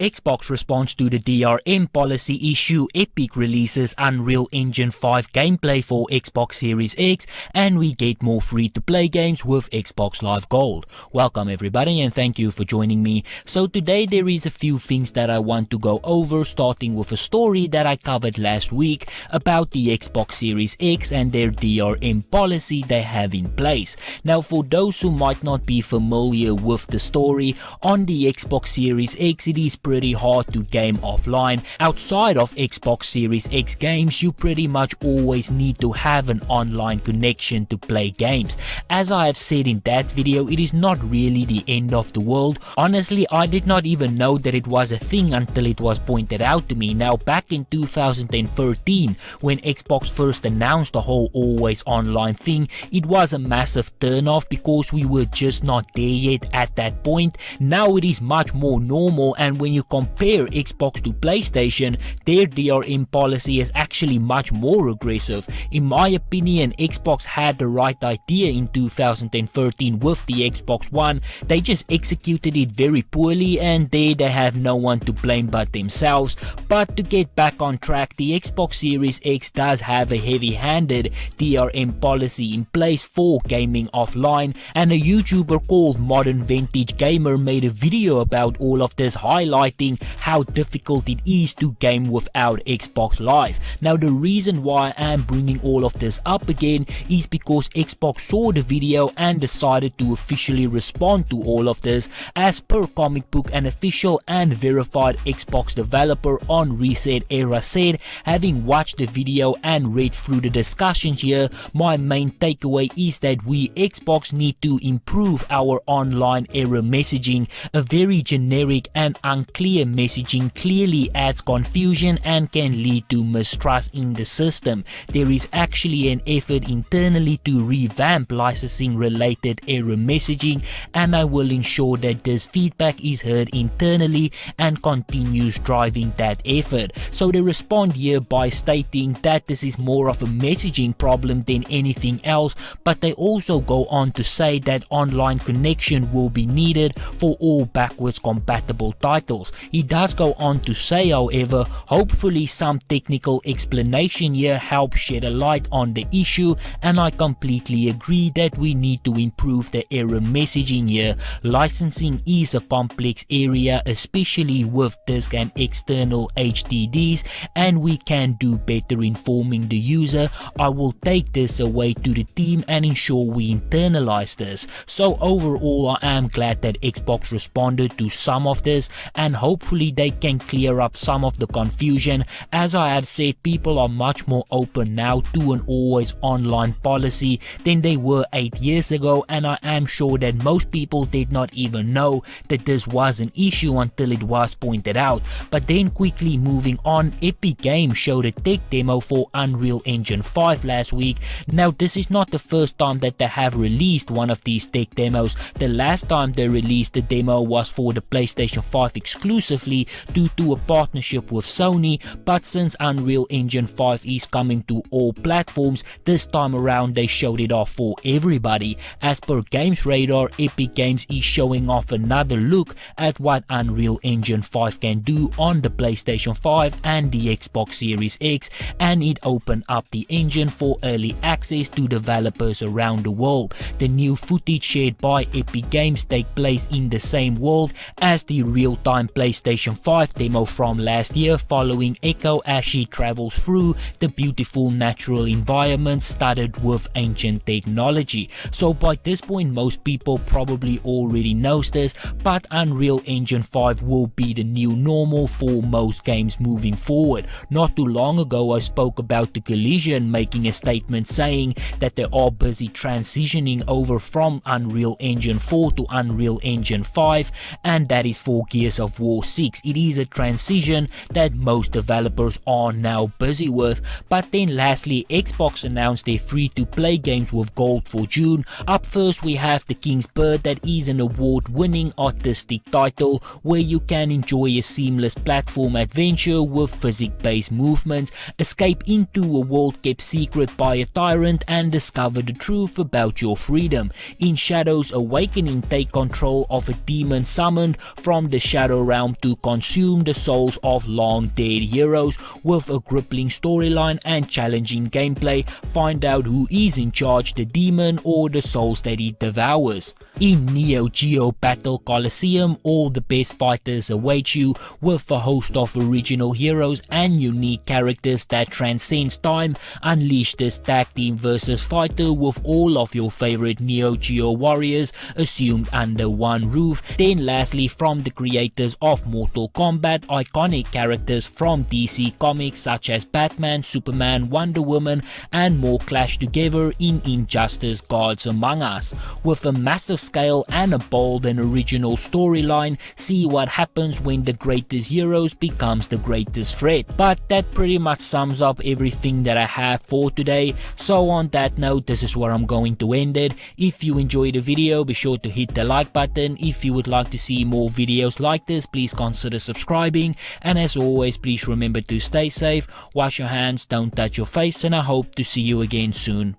Xbox responds to the DRM policy issue, Epic releases Unreal Engine 5 gameplay for Xbox Series X, and we get more free-to-play games with Xbox Live Gold. Welcome everybody and thank you for joining me. So today there is a few things that I want to go over, starting with a story that I covered last week about the Xbox Series X and their DRM policy they have in place. Now for those who might not be familiar with the story, on the Xbox Series X it is pretty hard to game offline. Outside of Xbox Series X games, you pretty much always need to have an online connection to play games. As I have said in that video, it is not really the end of the world. Honestly, I did not even know that it was a thing until it was pointed out to me. Now back in 2013, when Xbox first announced the whole always online thing, it was a massive turnoff because we were just not there yet at that point. Now it is much more normal, and when you compare Xbox to PlayStation, their DRM policy is actually much more aggressive. In my opinion, Xbox had the right idea in 2013 with the Xbox One. They just executed it very poorly, and there they have no one to blame but themselves. But to get back on track, the Xbox Series X does have a heavy-handed DRM policy in place for gaming offline, and a YouTuber called Modern Vintage Gamer made a video about all of this, highlighting how difficult it is to game without Xbox Live. Now the reason why I am bringing all of this up again is because Xbox saw the video and decided to officially respond to all of this. As per Comic Book, an official and verified Xbox developer on Reset Era said, having watched the video and read through the discussions here, my main takeaway is that we Xbox need to improve our online error messaging. A very generic and unclear messaging clearly adds confusion and can lead to mistrust in the system. There is actually an effort internally to revamp licensing related error messaging, and I will ensure that this feedback is heard internally and continues driving that effort. So they respond here by stating that this is more of a messaging problem than anything else, but they also go on to say that online connection will be needed for all backwards compatible titles. He does go on to say, however, hopefully some technical explanation here helps shed a light on the issue, and I completely agree that we need to improve the error messaging here. Licensing is a complex area, especially with disk and external HDDs, and we can do better informing the user. I will take this away to the team and ensure we internalize this. So overall, I am glad that Xbox responded to some of this, and hopefully they can clear up some of the confusion. As I have said, people are much more open now to an always online policy than they were 8 years ago, and I am sure that most people did not even know that this was an issue until it was pointed out. But then quickly moving on, Epic Games showed a tech demo for Unreal Engine 5 last week. Now this is not the first time that they have released one of these tech demos. The last time they released the demo was for the PlayStation 5 exclusively due to a partnership with Sony, but since Unreal Engine 5 is coming to all platforms, this time around they showed it off for everybody. As per Games Radar, Epic Games is showing off another look at what Unreal Engine 5 can do on the PlayStation 5 and the Xbox Series X, and it opened up the engine for early access to developers around the world. The new footage shared by Epic Games take place in the same world as the real-time PlayStation 5 demo from last year, following Echo as she travels through the beautiful natural environments studded with ancient technology. So by this point most people probably already knows this, but Unreal Engine 5 will be the new normal for most games moving forward. Not too long ago I spoke about The Collision making a statement saying that they are busy transitioning over from Unreal Engine 4 to Unreal Engine 5, and that is for Gears of War 6. It is a transition that most developers are now busy with. But then lastly, Xbox announced their free-to-play games with Gold for June. Up first we have The King's Bird, that is an award-winning artistic title where you can enjoy a seamless platform adventure with physics-based movements, escape into a world kept secret by a tyrant, and discover the truth about your freedom. In Shadows Awakening, take control of a demon summoned from the Shadow realm to consume the souls of long dead heroes. With a gripping storyline and challenging gameplay, find out who is in charge, the demon or the souls that he devours. In Neo Geo Battle Coliseum, all the best fighters await you, with a host of original heroes and unique characters that transcends time. Unleash this tag team versus fighter with all of your favorite Neo Geo warriors assumed under one roof. Then lastly, from the creators of Mortal Kombat, iconic characters from DC Comics such as Batman, Superman, Wonder Woman and more clash together in Injustice Gods Among Us. With a massive scale and a bold and original storyline, see what happens when the greatest heroes becomes the greatest threat. But that pretty much sums up everything that I have for today. So on that note, this is where I'm going to end it. If you enjoyed the video, be sure to hit the like button. If you would like to see more videos like this, please consider subscribing. And as always, please remember to stay safe, wash your hands, don't touch your face, and I hope to see you again soon.